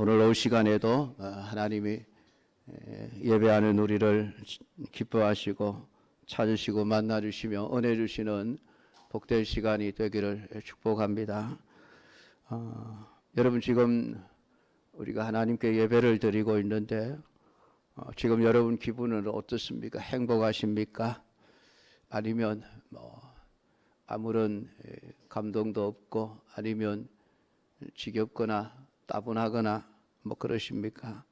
오늘 오후 시간에도 하나님이 예배하는 우리를 기뻐하시고 찾으시고 만나주시며 은혜 주시는 복된 시간이 되기를 축복합니다. 여러분, 지금 우리가 하나님께 예배를 드리고 있는데 지금 여러분 기분은 어떻습니까? 행복하십니까? 아니면 아무런 감동도 없고 아니면 지겹거나 따분하거나 그러십니까?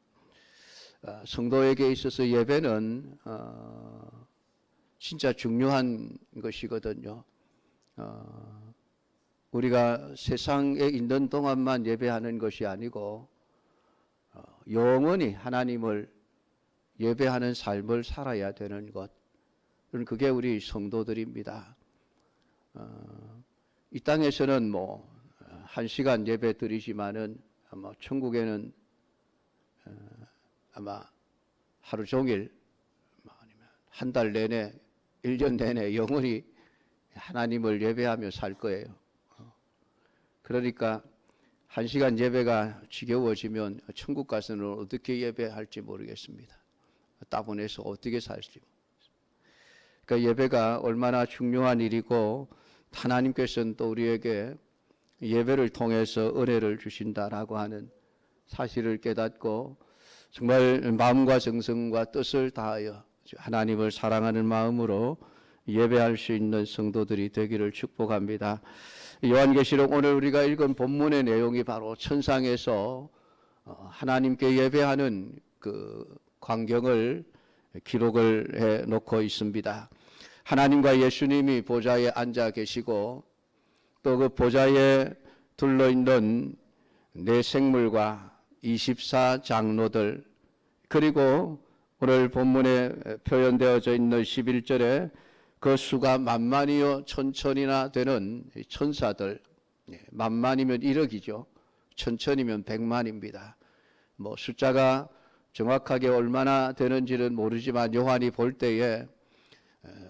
성도에게 있어서 예배는 진짜 중요한 것이거든요. 우리가 세상에 있는 동안만 예배하는 것이 아니고 영원히 하나님을 예배하는 삶을 살아야 되는 것, 그게 우리 성도들입니다. 이 땅에서는 1시간 예배 드리지만은 아마 천국에는 아마 하루 종일 아니면 한 달 내내 1년 내내 영원히 하나님을 예배하며 살 거예요. 그러니까 1시간 예배가 지겨워지면 천국 가서는 어떻게 예배할지 모르겠습니다. 따분해서 어떻게 살지 모르겠습니다. 그러니까 예배가 얼마나 중요한 일이고 하나님께서는 또 우리에게 예배를 통해서 은혜를 주신다라고 하는 사실을 깨닫고 정말 마음과 정성과 뜻을 다하여 하나님을 사랑하는 마음으로 예배할 수 있는 성도들이 되기를 축복합니다. 요한계시록 오늘 우리가 읽은 본문의 내용이 바로 천상에서 하나님께 예배하는 그 광경을 기록을 해 놓고 있습니다. 하나님과 예수님이 보좌에 앉아 계시고 또 그 보좌에 둘러있는 네 생물과 24장로들, 그리고 오늘 본문에 표현되어져 있는 11절에 그 수가 만만이요 천천이나 되는 천사들, 만만이면 1억이죠. 천천이면 100만입니다. 숫자가 정확하게 얼마나 되는지는 모르지만 요한이 볼 때에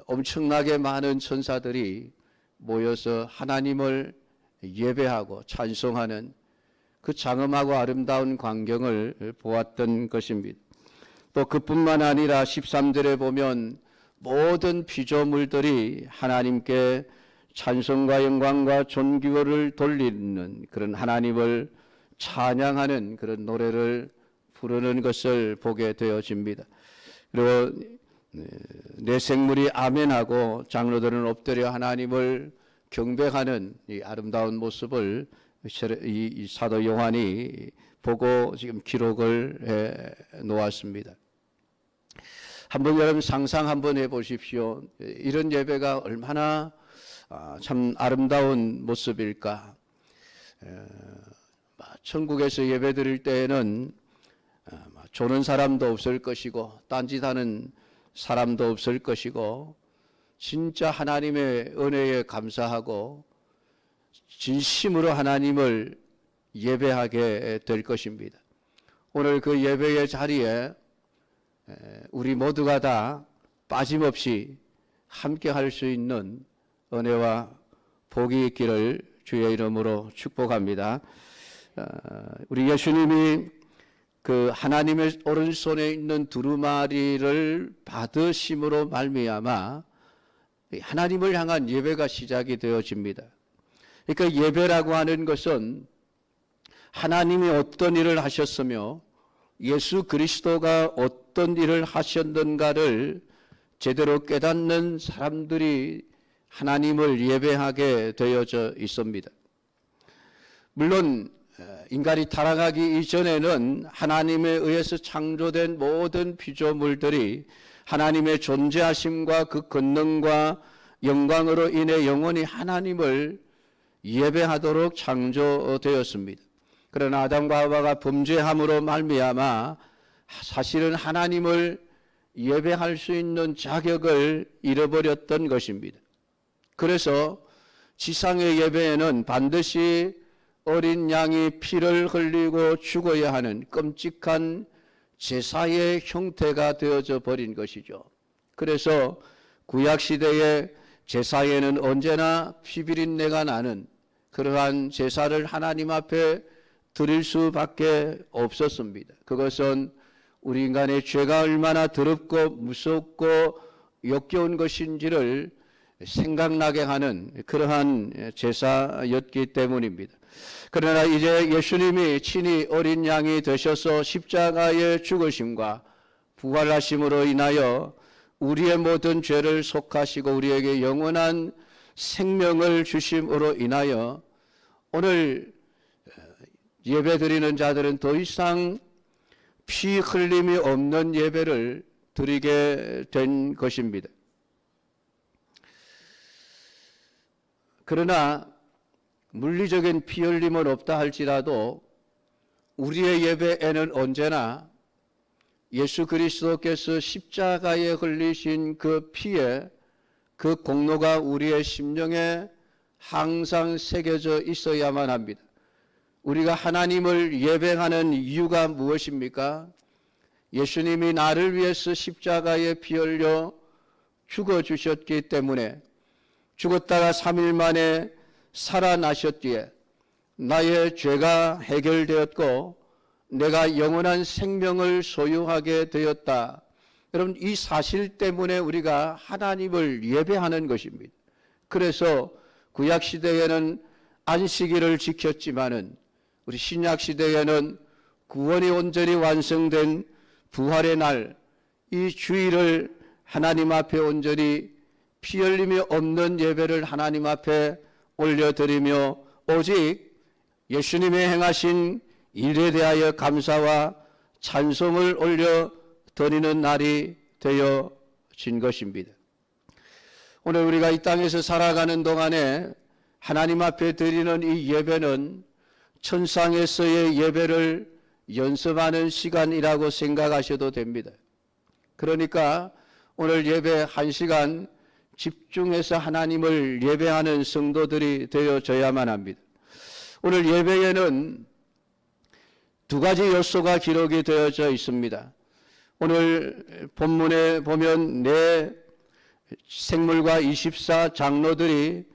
엄청나게 많은 천사들이 모여서 하나님을 예배하고 찬송하는 그 장엄하고 아름다운 광경을 보았던 것입니다. 또 그뿐만 아니라 13절에 보면 모든 피조물들이 하나님께 찬송과 영광과 존귀를 돌리는 그런 하나님을 찬양하는 그런 노래를 부르는 것을 보게 되어집니다. 그리고 내 생물이 아멘하고 장로들은 엎드려 하나님을 경배하는 이 아름다운 모습을 이 사도 요한이 보고 지금 기록을 해 놓았습니다. 한번 여러분 상상 한번 해보십시오. 이런 예배가 얼마나 참 아름다운 모습일까. 천국에서 예배 드릴 때에는 조는 사람도 없을 것이고 딴짓하는 사람도 없을 것이고 진짜 하나님의 은혜에 감사하고 진심으로 하나님을 예배하게 될 것입니다. 오늘 그 예배의 자리에 우리 모두가 다 빠짐없이 함께 할 수 있는 은혜와 복이 있기를 주의 이름으로 축복합니다. 우리 예수님이 그 하나님의 오른손에 있는 두루마리를 받으심으로 말미암아 하나님을 향한 예배가 시작이 되어집니다. 그러니까 예배라고 하는 것은 하나님이 어떤 일을 하셨으며 예수 그리스도가 어떤 일을 하셨는가를 제대로 깨닫는 사람들이 하나님을 예배하게 되어져 있습니다. 물론 인간이 타락하기 이전에는 하나님에 의해서 창조된 모든 피조물들이 하나님의 존재하심과 그 권능과 영광으로 인해 영원히 하나님을 예배하도록 창조되었습니다. 그러나 아담과 하와가 범죄함으로 말미암아 사실은 하나님을 예배할 수 있는 자격을 잃어버렸던 것입니다. 그래서 지상의 예배에는 반드시 어린 양이 피를 흘리고 죽어야 하는 끔찍한 제사의 형태가 되어져 버린 것이죠. 그래서 구약시대의 제사에는 언제나 피비린내가 나는 그러한 제사를 하나님 앞에 드릴 수밖에 없었습니다. 그것은 우리 인간의 죄가 얼마나 더럽고 무섭고 역겨운 것인지를 생각나게 하는 그러한 제사였기 때문입니다. 그러나 이제 예수님이 친히 어린 양이 되셔서 십자가의 죽으심과 부활하심으로 인하여 우리의 모든 죄를 속하시고 우리에게 영원한 생명을 주심으로 인하여 오늘 예배드리는 자들은 더 이상 피 흘림이 없는 예배를 드리게 된 것입니다. 그러나 물리적인 피 흘림은 없다 할지라도 우리의 예배에는 언제나 예수 그리스도께서 십자가에 흘리신 그 피에 그 공로가 우리의 심령에 항상 새겨져 있어야만 합니다. 우리가 하나님을 예배하는 이유가 무엇입니까? 예수님이 나를 위해서 십자가에 피 흘려 죽어주셨기 때문에 죽었다가 3일 만에 살아나셨기에 나의 죄가 해결되었고 내가 영원한 생명을 소유하게 되었다. 여러분, 이 사실 때문에 우리가 하나님을 예배하는 것입니다. 그래서 구약시대에는 안식일을 지켰지만은 우리 신약시대에는 구원이 온전히 완성된 부활의 날, 이 주일을 하나님 앞에 온전히 피 흘림이 없는 예배를 하나님 앞에 올려드리며 오직 예수님의 행하신 일에 대하여 감사와 찬송을 올려드리는 날이 되어진 것입니다. 오늘 우리가 이 땅에서 살아가는 동안에 하나님 앞에 드리는 이 예배는 천상에서의 예배를 연습하는 시간이라고 생각하셔도 됩니다. 그러니까 오늘 예배 1시간 집중해서 하나님을 예배하는 성도들이 되어져야만 합니다. 오늘 예배에는 두 가지 요소가 기록이 되어져 있습니다. 오늘 본문에 보면 네 생물과 24 장로들이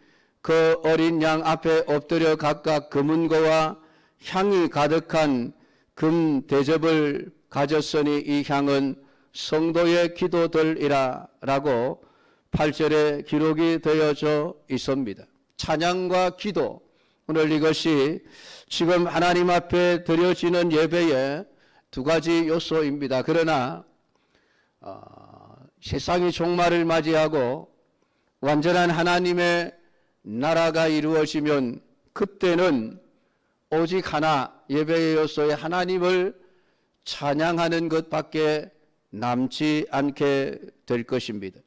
그 어린 양 앞에 엎드려 각각 금은고와 향이 가득한 금 대접을 가졌으니 이 향은 성도의 기도들이라 라고 8절에 기록이 되어져 있습니다. 찬양과 기도, 오늘 이것이 지금 하나님 앞에 드려지는 예배의 두 가지 요소입니다. 그러나 세상이 종말을 맞이하고 완전한 하나님의 나라가 이루어지면 그때는 오직 하나, 예배의 요소에 하나님을 찬양하는 것밖에 남지 않게 될 것입니다.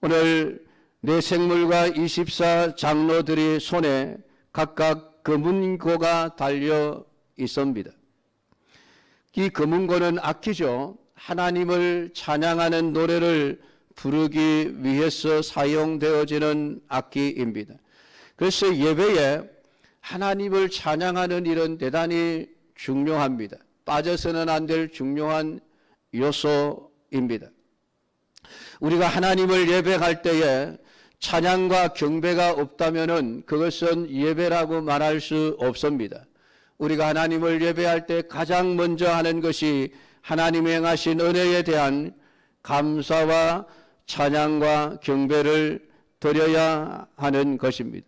오늘 네 생물과 24 장로들이 손에 각각 금은고가 달려 있습니다. 이 금은고는 악기죠. 하나님을 찬양하는 노래를 부르기 위해서 사용되어지는 악기입니다. 그래서 예배에 하나님을 찬양하는 일은 대단히 중요합니다. 빠져서는 안 될 중요한 요소입니다. 우리가 하나님을 예배할 때에 찬양과 경배가 없다면은 그것은 예배라고 말할 수 없습니다. 우리가 하나님을 예배할 때 가장 먼저 하는 것이 하나님이 행하신 은혜에 대한 감사와 찬양과 경배를 드려야 하는 것입니다.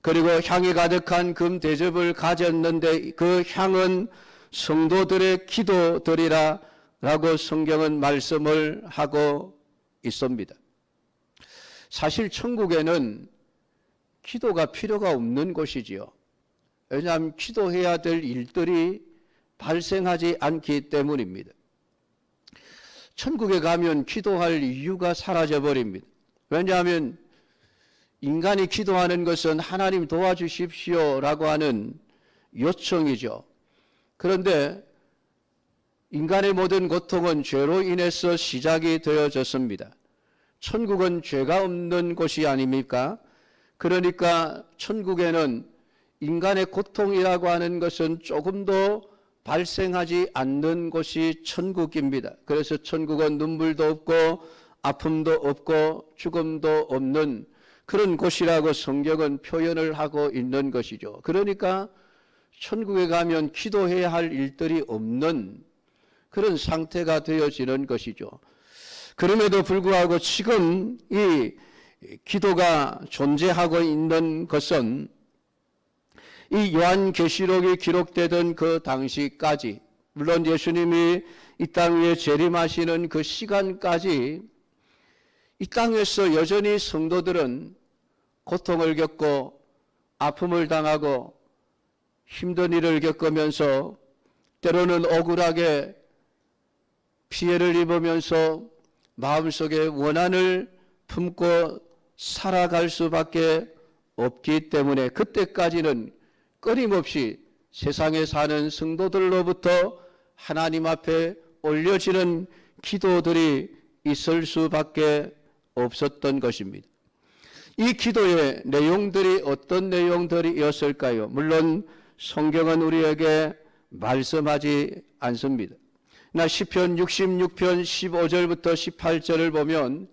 그리고 향이 가득한 금 대접을 가졌는데 그 향은 성도들의 기도드리라 라고 성경은 말씀을 하고 있습니다. 사실 천국에는 기도가 필요가 없는 곳이지요. 왜냐하면 기도해야 될 일들이 발생하지 않기 때문입니다. 천국에 가면 기도할 이유가 사라져 버립니다. 왜냐하면 인간이 기도하는 것은 하나님 도와주십시오라고 하는 요청이죠. 그런데 인간의 모든 고통은 죄로 인해서 시작이 되어졌습니다. 천국은 죄가 없는 곳이 아닙니까? 그러니까 천국에는 인간의 고통이라고 하는 것은 조금도 발생하지 않는 곳이 천국입니다. 그래서 천국은 눈물도 없고 아픔도 없고 죽음도 없는 그런 곳이라고 성경은 표현을 하고 있는 것이죠. 그러니까 천국에 가면 기도해야 할 일들이 없는 그런 상태가 되어지는 것이죠. 그럼에도 불구하고 지금 이 기도가 존재하고 있는 것은 이 요한계시록이 기록되던 그 당시까지, 물론 예수님이 이 땅 위에 재림하시는 그 시간까지 이 땅에서 여전히 성도들은 고통을 겪고 아픔을 당하고 힘든 일을 겪으면서 때로는 억울하게 피해를 입으면서 마음속에 원한을 품고 살아갈 수밖에 없기 때문에 그때까지는 끊임없이 세상에 사는 성도들로부터 하나님 앞에 올려지는 기도들이 있을 수밖에 없었던 것입니다. 이 기도의 내용들이 어떤 내용들이었을까요? 물론 성경은 우리에게 말씀하지 않습니다. 나 시편 66편 15절부터 18절을 보면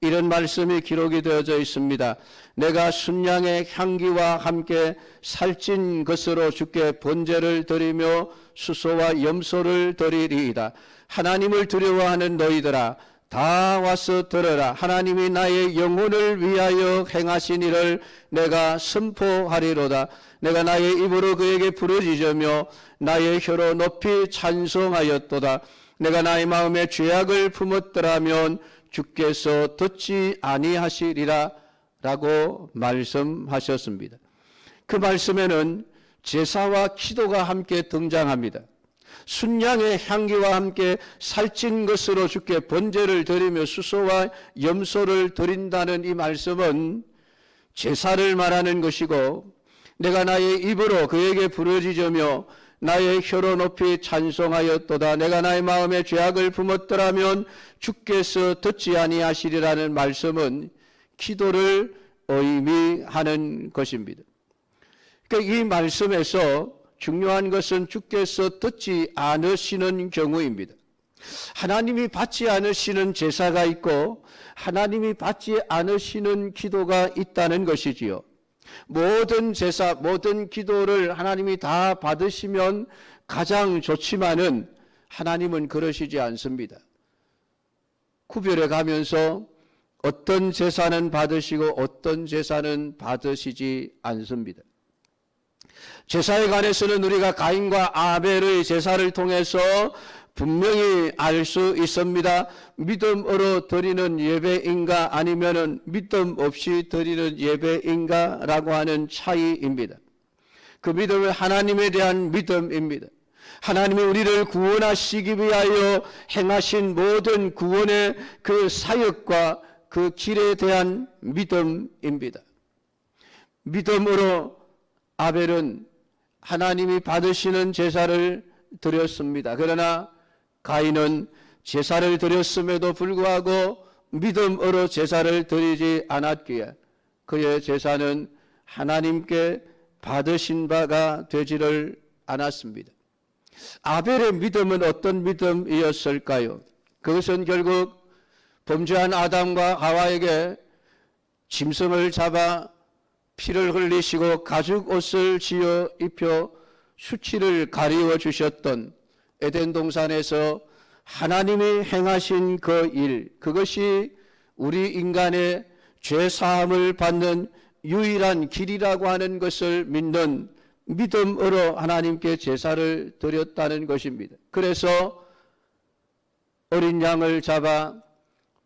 이런 말씀이 기록이 되어져 있습니다. 내가 순양의 향기와 함께 살찐 것으로 주께 번제를 드리며 수소와 염소를 드리리이다. 하나님을 두려워하는 너희들아 다 와서 들어라. 하나님이 나의 영혼을 위하여 행하신 일을 내가 선포하리로다. 내가 나의 입으로 그에게 부르짖으며 나의 혀로 높이 찬송하였도다. 내가 나의 마음에 죄악을 품었더라면 주께서 듣지 아니하시리라 라고 말씀하셨습니다. 그 말씀에는 제사와 기도가 함께 등장합니다. 순양의 향기와 함께 살찐 것으로 주께 번제를 드리며 수소와 염소를 드린다는 이 말씀은 제사를 말하는 것이고, 내가 나의 입으로 그에게 부르짖으며 나의 혀로 높이 찬송하였도다. 내가 나의 마음에 죄악을 품었더라면 주께서 듣지 아니하시리라는 말씀은 기도를 의미하는 것입니다. 그러니까 이 말씀에서 중요한 것은 주께서 듣지 않으시는 경우입니다. 하나님이 받지 않으시는 제사가 있고 하나님이 받지 않으시는 기도가 있다는 것이지요. 모든 제사, 모든 기도를 하나님이 다 받으시면 가장 좋지만은 하나님은 그러시지 않습니다. 구별해 가면서 어떤 제사는 받으시고 어떤 제사는 받으시지 않습니다. 제사에 관해서는 우리가 가인과 아벨의 제사를 통해서 분명히 알 수 있습니다. 믿음으로 드리는 예배인가 아니면은 믿음 없이 드리는 예배인가라고 하는 차이입니다. 그 믿음은 하나님에 대한 믿음입니다. 하나님이 우리를 구원하시기 위하여 행하신 모든 구원의 그 사역과 그 길에 대한 믿음입니다. 믿음으로 아벨은 하나님이 받으시는 제사를 드렸습니다. 그러나 가인은 제사를 드렸음에도 불구하고 믿음으로 제사를 드리지 않았기에 그의 제사는 하나님께 받으신 바가 되지를 않았습니다. 아벨의 믿음은 어떤 믿음이었을까요? 그것은 결국 범죄한 아담과 하와에게 짐승을 잡아 피를 흘리시고 가죽 옷을 지어 입혀 수치를 가리워 주셨던 에덴 동산에서 하나님이 행하신 그 일, 그것이 우리 인간의 죄 사함을 받는 유일한 길이라고 하는 것을 믿는 믿음으로 하나님께 제사를 드렸다는 것입니다. 그래서 어린 양을 잡아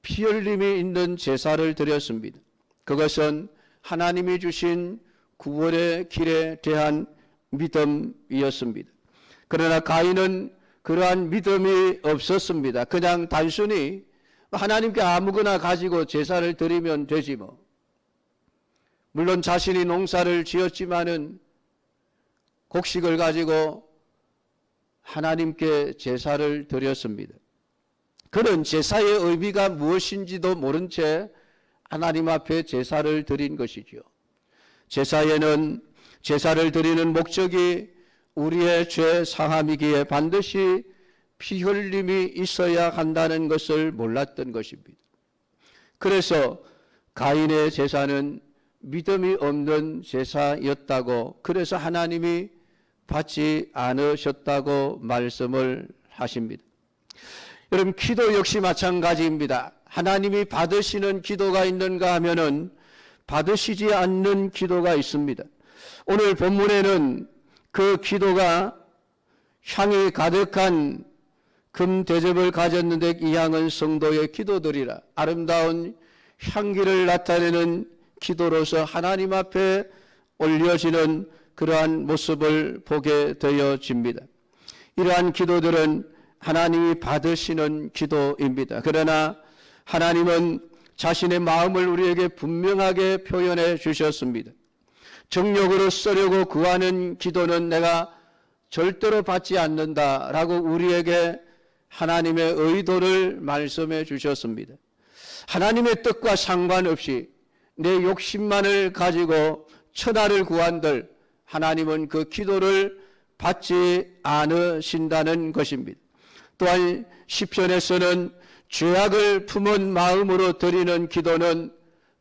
피 흘림이 있는 제사를 드렸습니다. 그것은 하나님이 주신 구원의 길에 대한 믿음이었습니다. 그러나 가인은 그러한 믿음이 없었습니다. 그냥 단순히 하나님께 아무거나 가지고 제사를 드리면 되지 뭐. 물론 자신이 농사를 지었지만은 곡식을 가지고 하나님께 제사를 드렸습니다. 그는 제사의 의미가 무엇인지도 모른 채 하나님 앞에 제사를 드린 것이죠. 제사에는 제사를 드리는 목적이 우리의 죄 사함이기에 반드시 피 흘림이 있어야 한다는 것을 몰랐던 것입니다. 그래서 가인의 제사는 믿음이 없는 제사였다고, 그래서 하나님이 받지 않으셨다고 말씀을 하십니다. 여러분, 기도 역시 마찬가지입니다. 하나님이 받으시는 기도가 있는가 하면은 받으시지 않는 기도가 있습니다. 오늘 본문에는 그 기도가 향이 가득한 금 대접을 가졌는데 이 향은 성도의 기도들이라 아름다운 향기를 나타내는 기도로서 하나님 앞에 올려지는 그러한 모습을 보게 되어집니다. 이러한 기도들은 하나님이 받으시는 기도입니다. 그러나 하나님은 자신의 마음을 우리에게 분명하게 표현해 주셨습니다. 정욕으로 쓰려고 구하는 기도는 내가 절대로 받지 않는다라고 우리에게 하나님의 의도를 말씀해 주셨습니다. 하나님의 뜻과 상관없이 내 욕심만을 가지고 천하를 구한들 하나님은 그 기도를 받지 않으신다는 것입니다. 또한 시편에서는 죄악을 품은 마음으로 드리는 기도는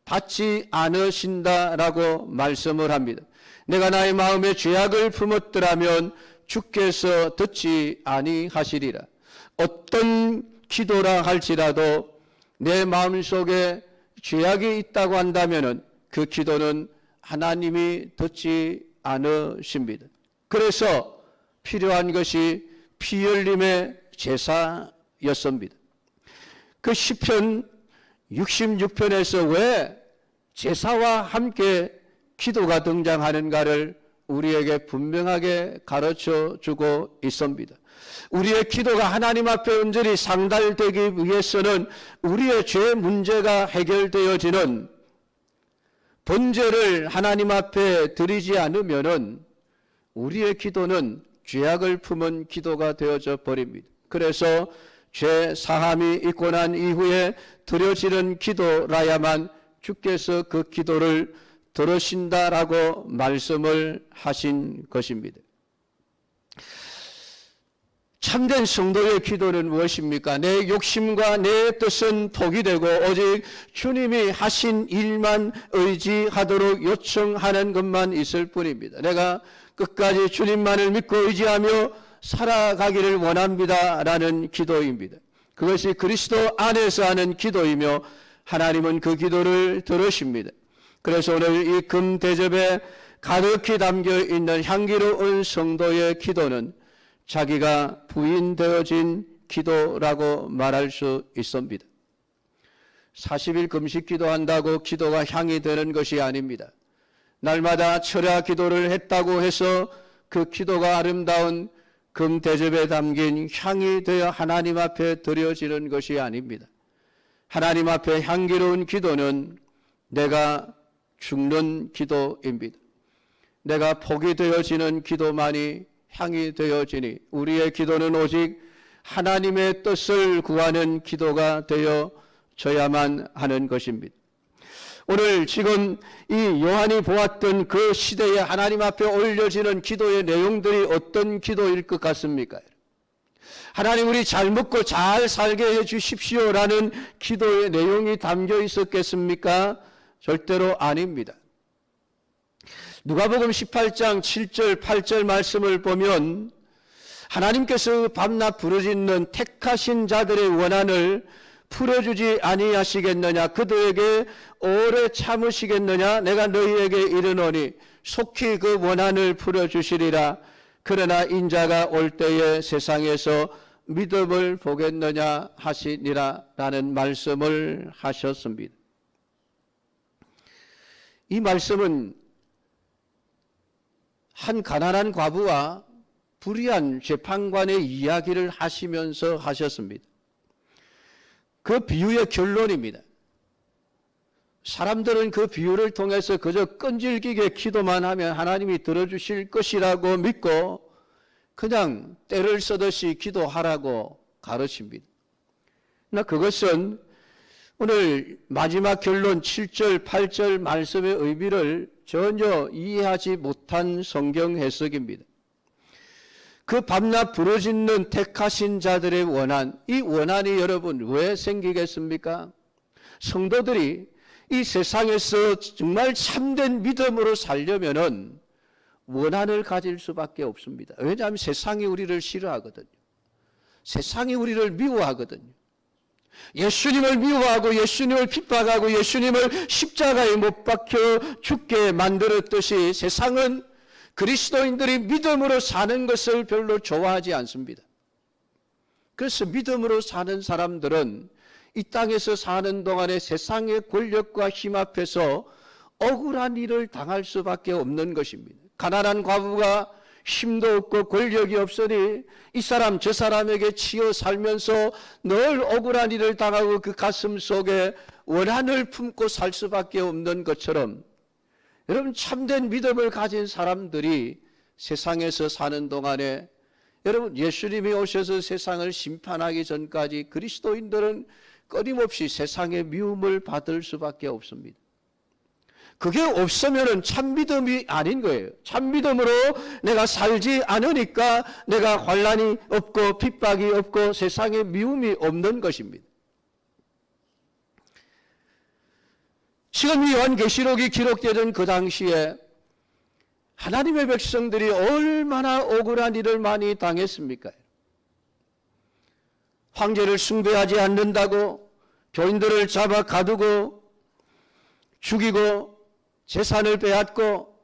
받지 않으신다라고 말씀을 합니다. 내가 나의 마음에 죄악을 품었더라면 주께서 듣지 아니하시리라. 어떤 기도라 할지라도 내 마음속에 죄악이 있다고 한다면 그 기도는 하나님이 듣지 않으십니다. 그래서 필요한 것이 피 흘림의 제사였습니다. 그 시편 66편에서 왜 제사와 함께 기도가 등장하는가를 우리에게 분명하게 가르쳐 주고 있습니다. 우리의 기도가 하나님 앞에 온전히 상달되기 위해서는 우리의 죄 문제가 해결되어지는 번제를 하나님 앞에 드리지 않으면은 우리의 기도는 죄악을 품은 기도가 되어져 버립니다. 그래서 죄 사함이 있고 난 이후에 드려지는 기도라야만 주께서 그 기도를 들으신다라고 말씀을 하신 것입니다. 참된 성도의 기도는 무엇입니까? 내 욕심과 내 뜻은 포기되고 오직 주님이 하신 일만 의지하도록 요청하는 것만 있을 뿐입니다. 내가 끝까지 주님만을 믿고 의지하며 살아가기를 원합니다라는 기도입니다. 그것이 그리스도 안에서 하는 기도이며 하나님은 그 기도를 들으십니다. 그래서 오늘 이 금 대접에 가득히 담겨 있는 향기로운 성도의 기도는 자기가 부인되어진 기도라고 말할 수 있습니다. 40일 금식 기도한다고 기도가 향이 되는 것이 아닙니다. 날마다 철야 기도를 했다고 해서 그 기도가 아름다운 금 대접에 담긴 향이 되어 하나님 앞에 드려지는 것이 아닙니다. 하나님 앞에 향기로운 기도는 내가 죽는 기도입니다. 내가 포기되어지는 기도만이 향이 되어지니 우리의 기도는 오직 하나님의 뜻을 구하는 기도가 되어져야만 하는 것입니다. 오늘 지금 이 요한이 보았던 그 시대에 하나님 앞에 올려지는 기도의 내용들이 어떤 기도일 것 같습니까? 하나님 우리 잘 먹고 잘 살게 해 주십시오라는 기도의 내용이 담겨 있었겠습니까? 절대로 아닙니다. 누가복음 18장 7절 8절 말씀을 보면 하나님께서 밤낮 부르짖는 택하신 자들의 원한을 풀어주지 아니하시겠느냐, 그들에게 오래 참으시겠느냐, 내가 너희에게 이르노니 속히 그 원한을 풀어주시리라. 그러나 인자가 올 때에 세상에서 믿음을 보겠느냐 하시니라 라는 말씀을 하셨습니다. 이 말씀은 한 가난한 과부와 불의한 재판관의 이야기를 하시면서 하셨습니다. 그 비유의 결론입니다. 사람들은 그 비유를 통해서 그저 끈질기게 기도만 하면 하나님이 들어주실 것이라고 믿고 그냥 때를 쓰듯이 기도하라고 가르칩니다. 그러나 그것은 오늘 마지막 결론 7절, 8절 말씀의 의미를 전혀 이해하지 못한 성경 해석입니다. 그 밤낮 부르짖는 택하신 자들의 원한, 이 원한이 여러분 왜 생기겠습니까? 성도들이 이 세상에서 정말 참된 믿음으로 살려면은 원한을 가질 수밖에 없습니다. 왜냐하면 세상이 우리를 싫어하거든요. 세상이 우리를 미워하거든요. 예수님을 미워하고 예수님을 핍박하고 예수님을 십자가에 못 박혀 죽게 만들었듯이 세상은 그리스도인들이 믿음으로 사는 것을 별로 좋아하지 않습니다. 그래서 믿음으로 사는 사람들은 이 땅에서 사는 동안에 세상의 권력과 힘 앞에서 억울한 일을 당할 수밖에 없는 것입니다. 가난한 과부가 힘도 없고 권력이 없으니 이 사람 저 사람에게 치여 살면서 늘 억울한 일을 당하고 그 가슴 속에 원한을 품고 살 수밖에 없는 것처럼, 여러분, 참된 믿음을 가진 사람들이 세상에서 사는 동안에, 여러분, 예수님이 오셔서 세상을 심판하기 전까지 그리스도인들은 끊임없이 세상의 미움을 받을 수밖에 없습니다. 그게 없으면 참믿음이 아닌 거예요. 참믿음으로 내가 살지 않으니까 내가 환난이 없고 핍박이 없고 세상에 미움이 없는 것입니다. 지금 요한계시록이 기록되던 그 당시에 하나님의 백성들이 얼마나 억울한 일을 많이 당했습니까? 황제를 숭배하지 않는다고 교인들을 잡아 가두고 죽이고 재산을 빼앗고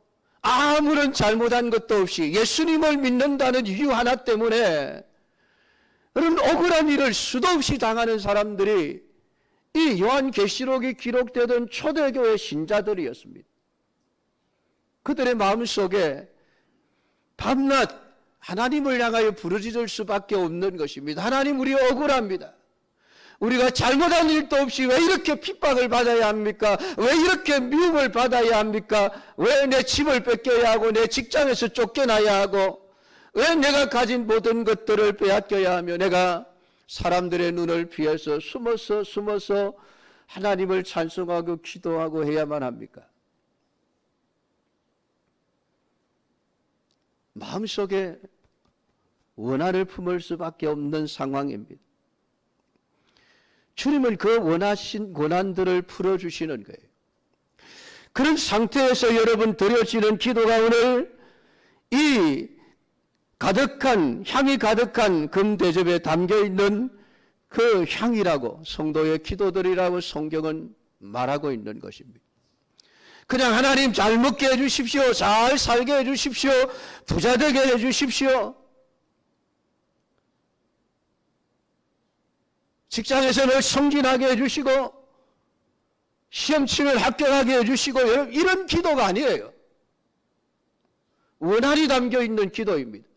아무런 잘못한 것도 없이 예수님을 믿는다는 이유 하나 때문에 그런 억울한 일을 수도 없이 당하는 사람들이 이 요한계시록이 기록되던 초대교회 신자들이었습니다. 그들의 마음속에 밤낮 하나님을 향하여 부르짖을 수밖에 없는 것입니다. 하나님, 우리 억울합니다. 우리가 잘못한 일도 없이 왜 이렇게 핍박을 받아야 합니까? 왜 이렇게 미움을 받아야 합니까? 왜 내 집을 뺏겨야 하고 내 직장에서 쫓겨나야 하고 왜 내가 가진 모든 것들을 빼앗겨야 하며 내가 사람들의 눈을 피해서 숨어서 하나님을 찬송하고 기도하고 해야만 합니까? 마음속에 원한을 품을 수밖에 없는 상황입니다. 주님은 그 원하신 고난들을 풀어주시는 거예요. 그런 상태에서 여러분 드려지는 기도가 오늘 이 향이 가득한 금대접에 담겨있는 그 향이라고, 성도의 기도들이라고 성경은 말하고 있는 것입니다. 그냥 하나님 잘 먹게 해주십시오, 잘 살게 해주십시오, 부자 되게 해주십시오, 직장에서는 성진하게 해주시고 시험치면 합격하게 해주시고, 이런 기도가 아니에요. 원한이 담겨있는 기도입니다.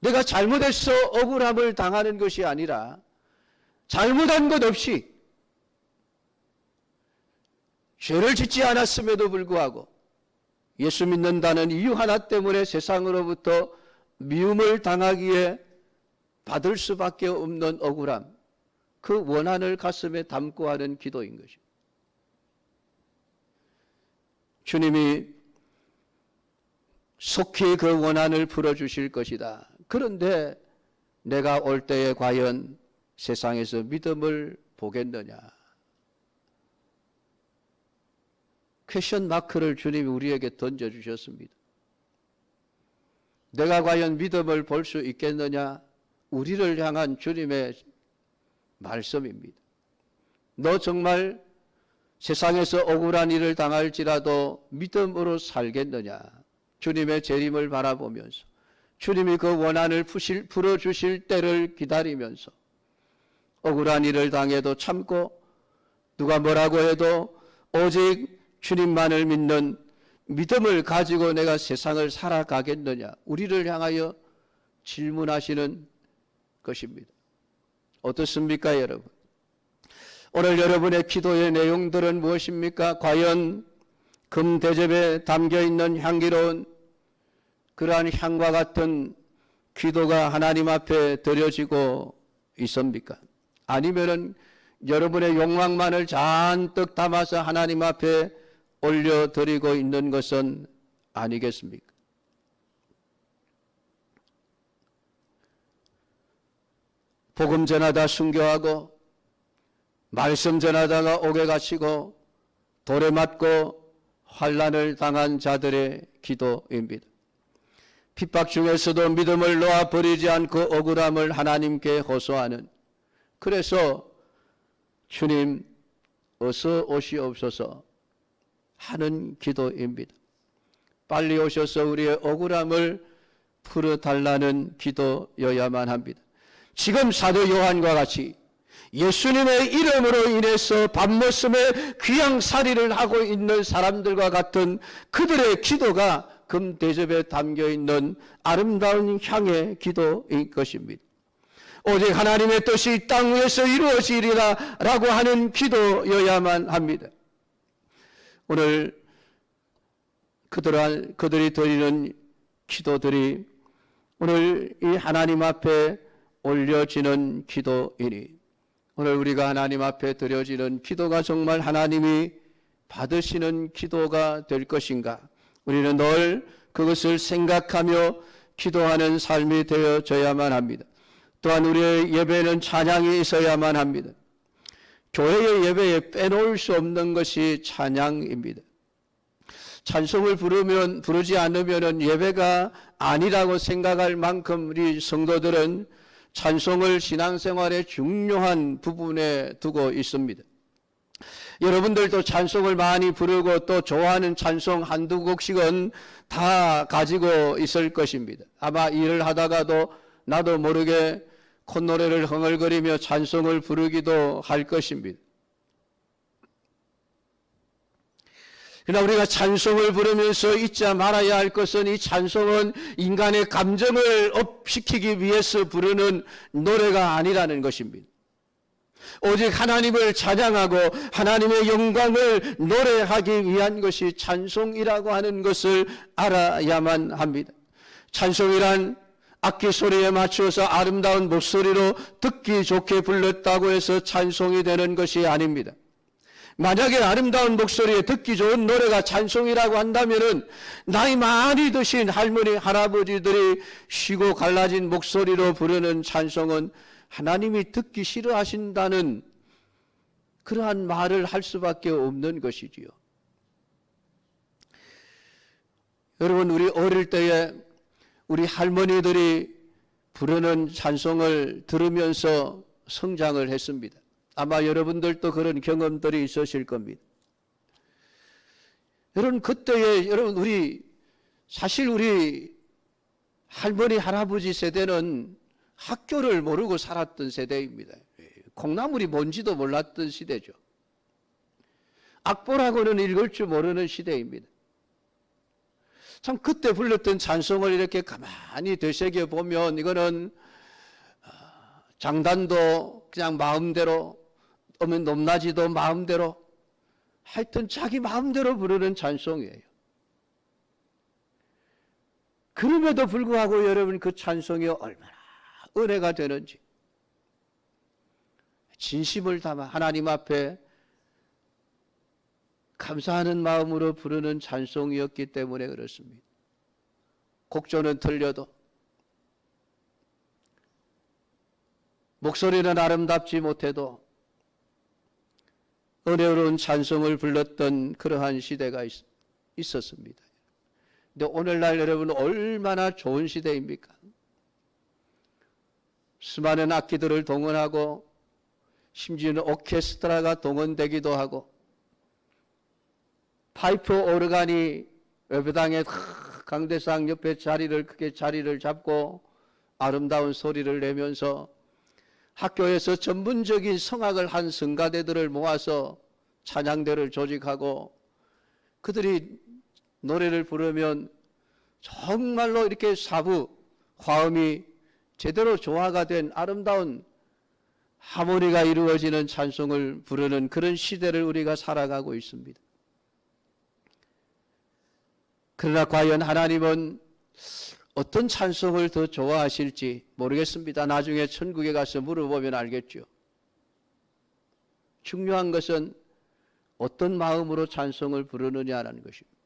내가 잘못해서 억울함을 당하는 것이 아니라 잘못한 것 없이 죄를 짓지 않았음에도 불구하고 예수 믿는다는 이유 하나 때문에 세상으로부터 미움을 당하기에 받을 수밖에 없는 억울함, 그 원한을 가슴에 담고 하는 기도인 것입니다. 주님이 속히 그 원한을 풀어주실 것이다. 그런데 내가 올 때에 과연 세상에서 믿음을 보겠느냐? 퀘션 마크를 주님이 우리에게 던져주셨습니다. 내가 과연 믿음을 볼 수 있겠느냐? 우리를 향한 주님의 말씀입니다. 너 정말 세상에서 억울한 일을 당할지라도 믿음으로 살겠느냐? 주님의 재림을 바라보면서 주님이 그 원한을 풀어주실 때를 기다리면서 억울한 일을 당해도 참고 누가 뭐라고 해도 오직 주님만을 믿는 믿음을 가지고 내가 세상을 살아가겠느냐? 우리를 향하여 질문하시는 것입니다. 어떻습니까, 여러분? 오늘 여러분의 기도의 내용들은 무엇입니까? 과연 금대접에 담겨있는 향기로운 그러한 향과 같은 기도가 하나님 앞에 드려지고 있습니까? 아니면은 여러분의 욕망만을 잔뜩 담아서 하나님 앞에 올려드리고 있는 것은 아니겠습니까? 복음 전하다 순교하고 말씀 전하다가 옥에 갇히고 돌에 맞고 환난을 당한 자들의 기도입니다. 핍박 중에서도 믿음을 놓아 버리지 않고 억울함을 하나님께 호소하는, 그래서 주님 어서 오시옵소서 하는 기도입니다. 빨리 오셔서 우리의 억울함을 풀어달라는 기도여야만 합니다. 지금 사도 요한과 같이 예수님의 이름으로 인해서 밥머슴의 귀양살이를 하고 있는 사람들과 같은 그들의 기도가 금대접에 담겨있는 아름다운 향의 기도인 것입니다. 오직 하나님의 뜻이 땅 위에서 이루어지리라 라고 하는 기도여야만 합니다. 오늘 그들이 드리는 기도들이 오늘 이 하나님 앞에 올려지는 기도이니, 오늘 우리가 하나님 앞에 드려지는 기도가 정말 하나님이 받으시는 기도가 될 것인가, 우리는 늘 그것을 생각하며 기도하는 삶이 되어져야만 합니다. 또한 우리의 예배는 찬양이 있어야만 합니다. 교회의 예배에 빼놓을 수 없는 것이 찬양입니다. 찬송을 부르지 않으면 예배가 아니라고 생각할 만큼 우리 성도들은 찬송을 신앙생활의 중요한 부분에 두고 있습니다. 여러분들도 찬송을 많이 부르고 또 좋아하는 찬송 한두 곡씩은 다 가지고 있을 것입니다. 아마 일을 하다가도 나도 모르게 콧노래를 흥얼거리며 찬송을 부르기도 할 것입니다. 그러나 우리가 찬송을 부르면서 잊지 말아야 할 것은, 이 찬송은 인간의 감정을 업시키기 위해서 부르는 노래가 아니라는 것입니다. 오직 하나님을 찬양하고 하나님의 영광을 노래하기 위한 것이 찬송이라고 하는 것을 알아야만 합니다. 찬송이란 악기 소리에 맞추어서 아름다운 목소리로 듣기 좋게 불렀다고 해서 찬송이 되는 것이 아닙니다. 만약에 아름다운 목소리에 듣기 좋은 노래가 찬송이라고 한다면은 나이 많이 드신 할머니 할아버지들이 쉬고 갈라진 목소리로 부르는 찬송은 하나님이 듣기 싫어하신다는 그러한 말을 할 수밖에 없는 것이지요. 여러분, 우리 어릴 때에 우리 할머니들이 부르는 찬송을 들으면서 성장을 했습니다. 아마 여러분들도 그런 경험들이 있으실 겁니다. 여러분, 그때에 사실 우리 할머니 할아버지 세대는 학교를 모르고 살았던 세대입니다. 콩나물이 뭔지도 몰랐던 시대죠. 악보라고는 읽을 줄 모르는 시대입니다. 참 그때 불렀던 찬송을 이렇게 가만히 되새겨 보면 이거는 장단도 그냥 마음대로, 높낮이도 마음대로, 하여튼 자기 마음대로 부르는 찬송이에요. 그럼에도 불구하고 여러분, 그 찬송이 얼마나 은혜가 되는지, 진심을 담아 하나님 앞에 감사하는 마음으로 부르는 찬송이었기 때문에 그렇습니다. 곡조는 틀려도, 목소리는 아름답지 못해도 은혜로운 찬송을 불렀던 그러한 시대가 있었습니다. 근데 오늘날 여러분, 얼마나 좋은 시대입니까? 수많은 악기들을 동원하고 심지어는 오케스트라가 동원되기도 하고, 파이프 오르간이 예배당에 강대상 옆에 크게 자리를 잡고 아름다운 소리를 내면서 학교에서 전문적인 성악을 한 성가대들을 모아서 찬양대를 조직하고, 그들이 노래를 부르면 정말로 이렇게 화음이 제대로 조화가 된 아름다운 하모니가 이루어지는 찬송을 부르는 그런 시대를 우리가 살아가고 있습니다. 그러나 과연 하나님은 어떤 찬송을 더 좋아하실지 모르겠습니다. 나중에 천국에 가서 물어보면 알겠죠. 중요한 것은 어떤 마음으로 찬송을 부르느냐라는 것입니다.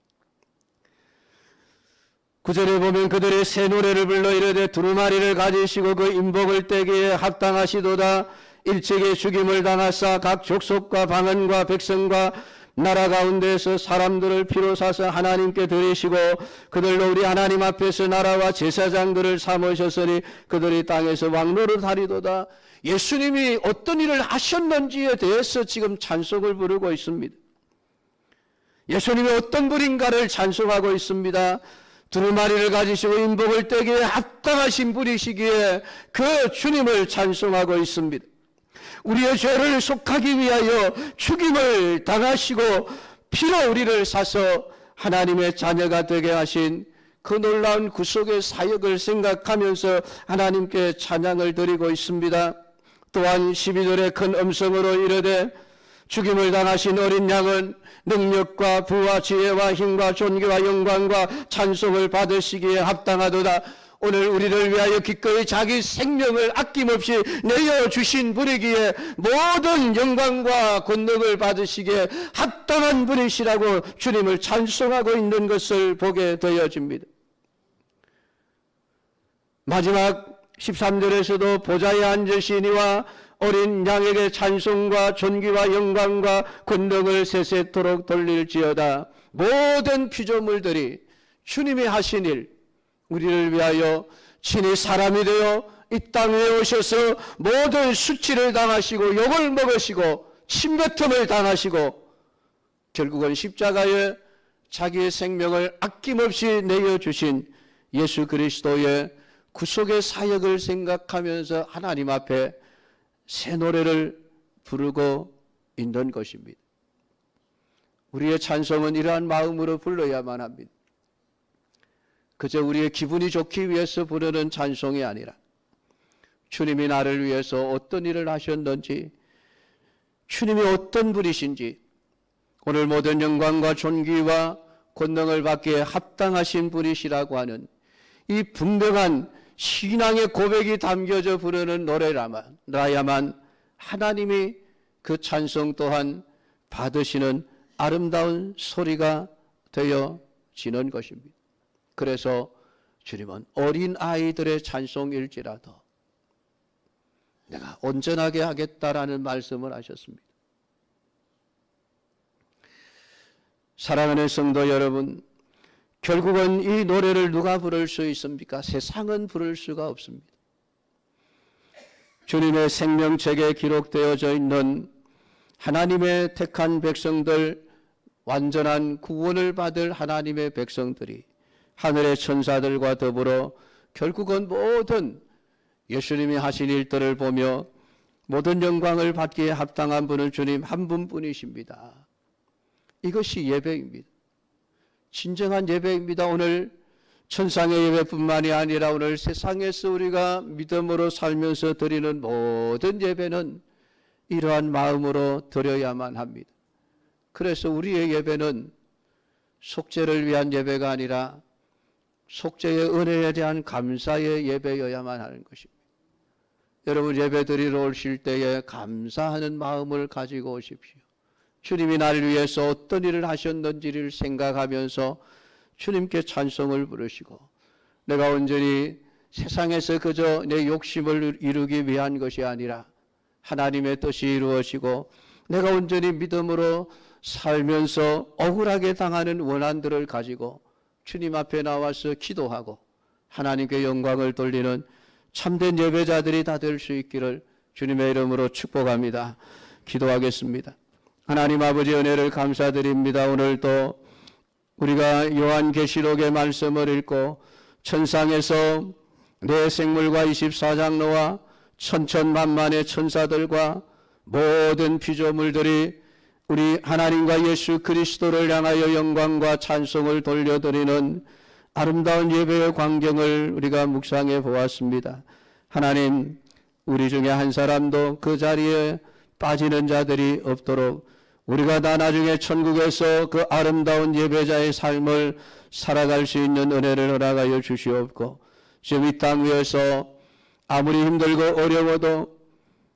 9절에 보면 그들이 새 노래를 불러 이르되 두루마리를 가지시고 그 인복을 떼기에 합당하시도다. 일찍이 죽임을 당하사 각 족속과 방언과 백성과 나라 가운데서 사람들을 피로 사서 하나님께 드리시고 그들로 우리 하나님 앞에서 나라와 제사장들을 삼으셨으니 그들이 땅에서 왕노릇 하리도다. 예수님이 어떤 일을 하셨는지에 대해서 지금 찬송을 부르고 있습니다. 예수님이 어떤 분인가를 찬송하고 있습니다. 두루마리를 가지시고 인복을 떼기에 합당하신 분이시기에 그 주님을 찬송하고 있습니다. 우리의 죄를 속하기 위하여 죽임을 당하시고 피로 우리를 사서 하나님의 자녀가 되게 하신 그 놀라운 구속의 사역을 생각하면서 하나님께 찬양을 드리고 있습니다. 또한 12절에 큰 음성으로 이르되 죽임을 당하신 어린 양은 능력과 부와 지혜와 힘과 존귀와 영광과 찬송을 받으시기에 합당하도다. 오늘 우리를 위하여 기꺼이 자기 생명을 아낌없이 내어주신 분이기에 모든 영광과 권능을 받으시기에 합당한 분이시라고 주님을 찬송하고 있는 것을 보게 되어집니다. 마지막 13절에서도 보좌에 앉으시니와 어린 양에게 찬송과 존귀와 영광과 권능을 세세토록 돌릴지어다. 모든 피조물들이 주님이 하신 일, 우리를 위하여 친히 사람이 되어 이 땅에 오셔서 모든 수치를 당하시고 욕을 먹으시고 침뱉음을 당하시고 결국은 십자가에 자기의 생명을 아낌없이 내어주신 예수 그리스도의 구속의 사역을 생각하면서 하나님 앞에 새 노래를 부르고 있는 것입니다. 우리의 찬송은 이러한 마음으로 불러야만 합니다. 그저 우리의 기분이 좋기 위해서 부르는 찬송이 아니라 주님이 나를 위해서 어떤 일을 하셨는지, 주님이 어떤 분이신지, 오늘 모든 영광과 존귀와 권능을 받기에 합당하신 분이시라고 하는 이 분명한 신앙의 고백이 담겨져 부르는 노래라야만 하나님이 그 찬송 또한 받으시는 아름다운 소리가 되어지는 것입니다. 그래서 주님은 어린 아이들의 찬송일지라도 내가 온전하게 하겠다라는 말씀을 하셨습니다. 사랑하는 성도 여러분, 결국은 이 노래를 누가 부를 수 있습니까? 세상은 부를 수가 없습니다. 주님의 생명책에 기록되어져 있는 하나님의 택한 백성들, 완전한 구원을 받을 하나님의 백성들이 하늘의 천사들과 더불어 결국은 모든 예수님이 하신 일들을 보며 모든 영광을 받기에 합당한 분은 주님 한 분뿐이십니다. 이것이 예배입니다. 진정한 예배입니다. 오늘 천상의 예배뿐만이 아니라 오늘 세상에서 우리가 믿음으로 살면서 드리는 모든 예배는 이러한 마음으로 드려야만 합니다. 그래서 우리의 예배는 속죄를 위한 예배가 아니라 속죄의 은혜에 대한 감사의 예배여야만 하는 것입니다. 여러분 예배 드리러 오실 때에 감사하는 마음을 가지고 오십시오. 주님이 나를 위해서 어떤 일을 하셨는지를 생각하면서 주님께 찬송을 부르시고 내가 온전히 세상에서 그저 내 욕심을 이루기 위한 것이 아니라 하나님의 뜻이 이루어지고 내가 온전히 믿음으로 살면서 억울하게 당하는 원한들을 가지고 주님 앞에 나와서 기도하고 하나님께 영광을 돌리는 참된 예배자들이 다 될 수 있기를 주님의 이름으로 축복합니다. 기도하겠습니다. 하나님 아버지 은혜를 감사드립니다. 오늘도 우리가 요한계시록의 말씀을 읽고 천상에서 내 생물과 24장로와 천천만만의 천사들과 모든 피조물들이 우리 하나님과 예수 그리스도를 향하여 영광과 찬송을 돌려드리는 아름다운 예배의 광경을 우리가 묵상해 보았습니다. 하나님, 우리 중에 한 사람도 그 자리에 빠지는 자들이 없도록 우리가 다 나중에 천국에서 그 아름다운 예배자의 삶을 살아갈 수 있는 은혜를 허락하여 주시옵고, 지금 이 땅 위에서 아무리 힘들고 어려워도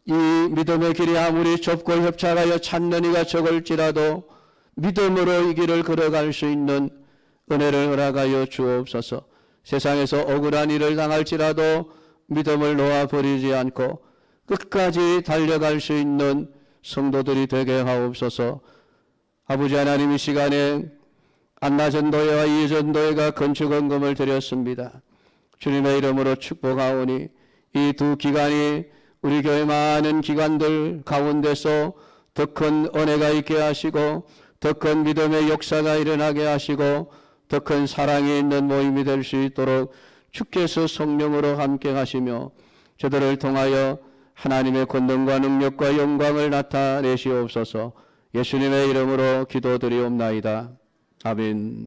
이 믿음의 길이 아무리 좁고 협착하여 찾는 이가 적을지라도 믿음으로 이 길을 걸어갈 수 있는 은혜를 허락하여 주옵소서. 세상에서 억울한 일을 당할지라도 믿음을 놓아버리지 않고 끝까지 달려갈 수 있는 성도들이 되게 하옵소서. 아버지 하나님, 이 시간에 안나전도회와 이전도회가 건축헌금을 드렸습니다. 주님의 이름으로 축복하오니 이 두 기관이 우리 교회 많은 기관들 가운데서 더 큰 은혜가 있게 하시고 더 큰 믿음의 역사가 일어나게 하시고 더 큰 사랑이 있는 모임이 될 수 있도록 주께서 성령으로 함께 하시며 저들을 통하여 하나님의 권능과 능력과 영광을 나타내시옵소서. 예수님의 이름으로 기도드리옵나이다. 아멘.